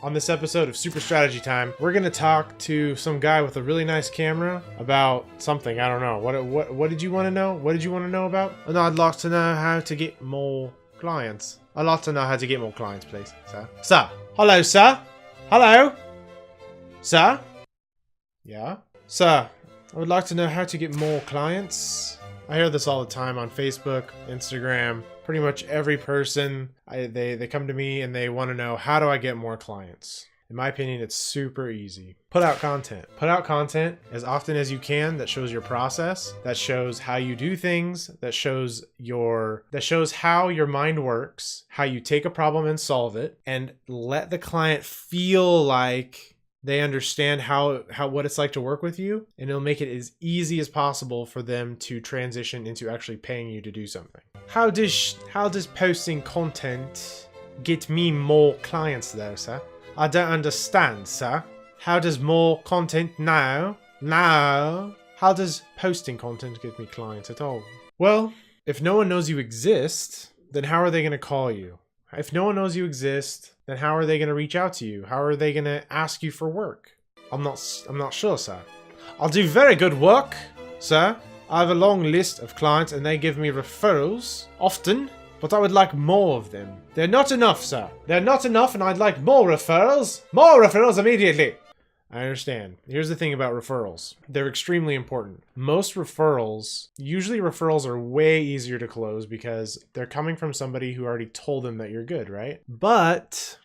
On this episode of Super Strategy Time, we're gonna talk to some guy with a really nice camera about something. I don't know. What did you want to know? What did you want to know about? And I'd like to know how to get more clients. I'd like to know how to get more clients, please, sir. Sir. Hello, sir. Hello. Sir. Yeah. Sir, I would like to know how to get more clients. I hear this all the time on Facebook, Instagram. Pretty much every person, they come to me and they want to know, how do I get more clients? In my opinion, it's super easy. Put out content. Put out content as often as you can that shows your process, that shows how you do things, that shows how your mind works, how you take a problem and solve it, and let the client feel like they understand what it's like to work with you, and it'll make it as easy as possible for them to transition into actually paying you to do something. How does posting content get me more clients though, sir? I don't understand, sir. How does more content now? How does posting content get me clients at all? Well, if no one knows you exist, then how are they going to call you? If no one knows you exist, then how are they going to reach out to you? How are they going to ask you for work? I'm not sure, sir. I'll do very good work, sir. I have a long list of clients and they give me referrals often, but I would like more of them. They're not enough, sir. They're not enough and I'd like more referrals. More referrals immediately. I understand. Here's the thing about referrals. They're extremely important. Usually referrals are way easier to close because they're coming from somebody who already told them that you're good, right? But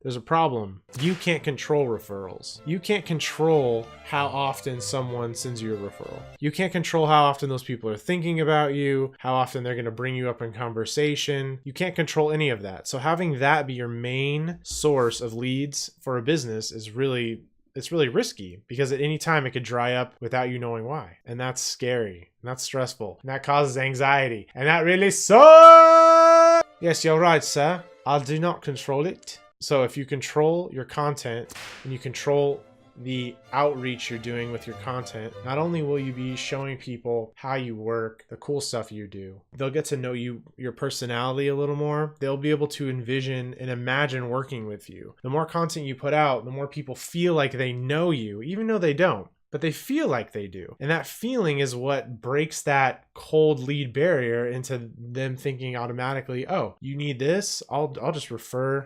there's a problem. You can't control referrals. You can't control how often someone sends you a referral. You can't control how often those people are thinking about you, how often they're going to bring you up in conversation. You can't control any of that. So having that be your main source of leads for a business is really risky, because at any time it could dry up without you knowing why. And that's scary. And that's stressful. And that causes anxiety. And that really sucks! Yes, you're right, sir. I do not control it. So if you control your content and you control the outreach you're doing with your content, not only will you be showing people how you work, the cool stuff you do, they'll get to know you, your personality a little more. They'll be able to envision and imagine working with you. The more content you put out, the more people feel like they know you, even though they don't. But they feel like they do. And that feeling is what breaks that cold lead barrier into them thinking automatically, oh, you need this? I'll just refer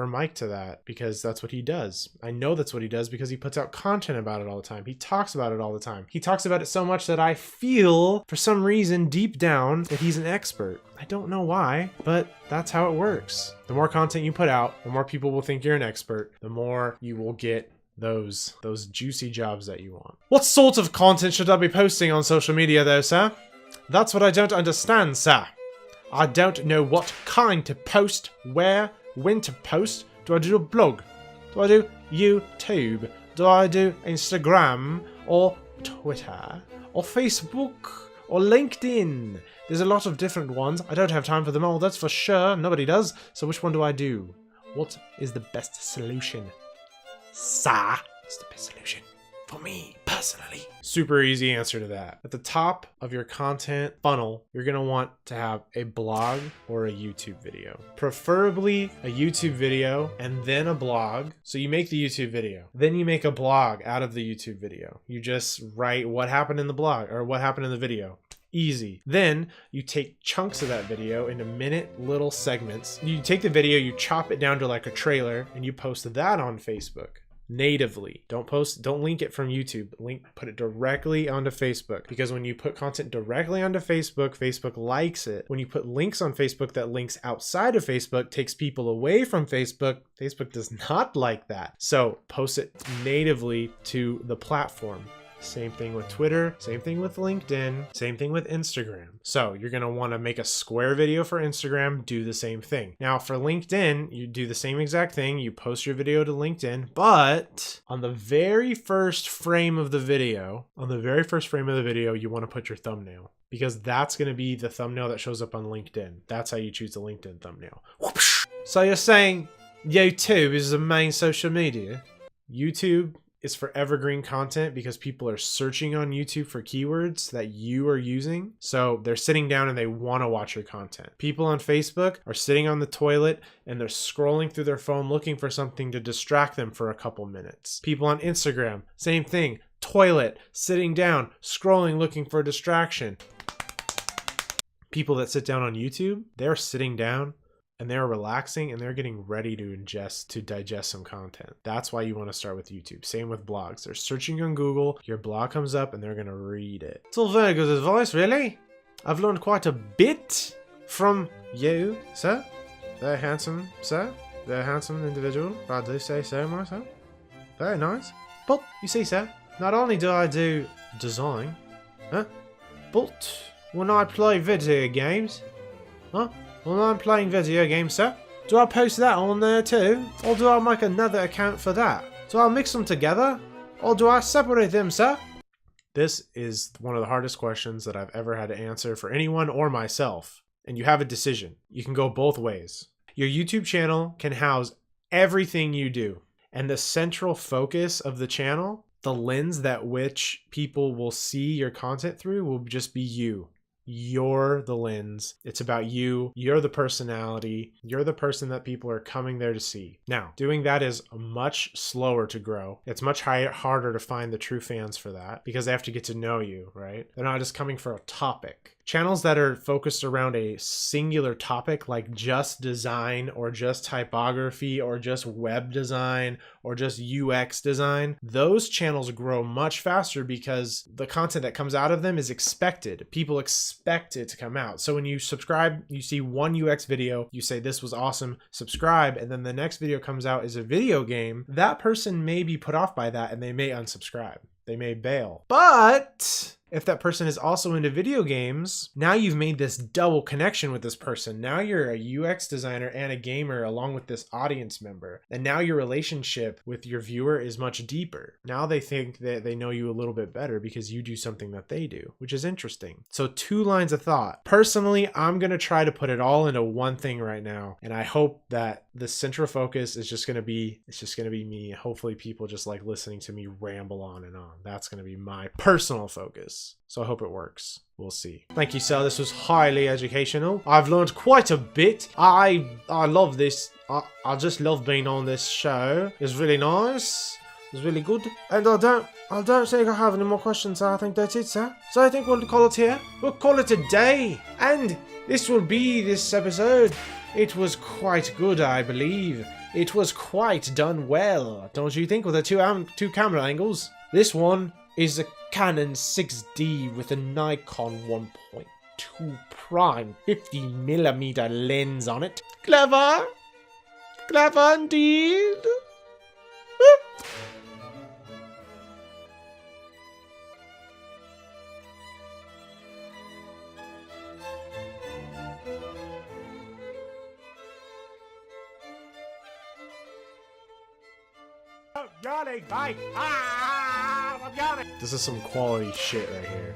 Mike to that because that's what he does. I know that's what he does because he puts out content about it all the time. He talks about it all the time. He talks about it so much that I feel for some reason deep down that he's an expert. I don't know why, but that's how it works. The more content you put out, the more people will think you're an expert, the more you will get those juicy jobs that you want. What sort of content should I be posting on social media though, sir? That's what I don't understand, sir. I don't know what kind to post, where, when to post. Do I do a blog? Do I do YouTube? Do I do Instagram or Twitter or Facebook or LinkedIn? There's a lot of different ones. I don't have time for them all, that's for sure. Nobody does. So which one do I do? What is the best solution? Sir, it's the best solution for me personally. Super easy answer to that. At the top of your content funnel, you're going to want to have a blog or a YouTube video. Preferably a YouTube video and then a blog. So you make the YouTube video. Then you make a blog out of the YouTube video. You just write what happened in the blog or what happened in the video. Easy. Then you take chunks of that video into minute little segments. You take the video, you chop it down to like a trailer, and you post that on Facebook natively. Don't link it from YouTube. Put it directly onto Facebook, because when you put content directly onto Facebook, Facebook likes it. When you put links on Facebook that links outside of Facebook, takes people away from Facebook, Facebook does not like that. So post it natively to the platform. Same thing with Twitter, same thing with LinkedIn, same thing with Instagram. So you're going to want to make a square video for Instagram, do the same thing. Now for LinkedIn, you do the same exact thing. You post your video to LinkedIn, but on the very first frame of the video, you want to put your thumbnail, because that's going to be the thumbnail that shows up on LinkedIn. That's how you choose the LinkedIn thumbnail. So you're saying YouTube is the main social media? YouTube is for evergreen content because people are searching on YouTube for keywords that you are using. So they're sitting down and they want to watch your content. People on Facebook are sitting on the toilet and they're scrolling through their phone looking for something to distract them for a couple minutes. People on Instagram, same thing. Toilet, sitting down, scrolling, looking for a distraction. People that sit down on YouTube, they're sitting down and they're relaxing and they're getting ready to digest some content. That's why you want to start with YouTube. Same with blogs. They're searching on Google, your blog comes up and they're going to read it. It's all very good advice, really. I've learned quite a bit from you, sir. Very handsome, sir. Very handsome individual, if I do say so myself. Very nice. But, you see, sir, not only do I do design, but when I play video games, when I'm playing video games, sir, do I post that on there too? Or do I make another account for that? Do I mix them together? Or do I separate them, sir? This is one of the hardest questions that I've ever had to answer for anyone or myself. And you have a decision. You can go both ways. Your YouTube channel can house everything you do. And the central focus of the channel, the lens that which people will see your content through, will just be you. You're the lens. It's about you. You're the personality. You're the person that people are coming there to see. Now, doing that is much slower to grow. It's much harder to find the true fans for that because they have to get to know you, right? They're not just coming for a topic. Channels that are focused around a singular topic like just design or just typography or just web design or just UX design, those channels grow much faster because the content that comes out of them is expected. People expect it to come out. So when you subscribe, you see one UX video, you say this was awesome, subscribe, and then the next video comes out is a video game, that person may be put off by that and they may unsubscribe. They may bail. But if that person is also into video games, now you've made this double connection with this person. Now you're a UX designer and a gamer along with this audience member. And now your relationship with your viewer is much deeper. Now they think that they know you a little bit better because you do something that they do, which is interesting. So 2 lines of thought. Personally, I'm going to try to put it all into one thing right now. And I hope that the central focus is just going to be, me. Hopefully people just like listening to me ramble on and on. That's going to be my personal focus. So I hope it works. We'll see. Thank you, sir. This was highly educational. I've learned quite a bit. I love this. I just love being on this show. It's really nice. It's really good. And I don't think I have any more questions. I think that's it, sir. So I think we'll call it here. We'll call it a day. And this will be this episode. It was quite good, I believe. It was quite done well, don't you think, with the two camera angles? This one is a Canon 6D with a Nikon 1.2 prime 50mm lens on it. Clever! Clever indeed! I'm yawning, bye! I'm yawning! This is some quality shit right here.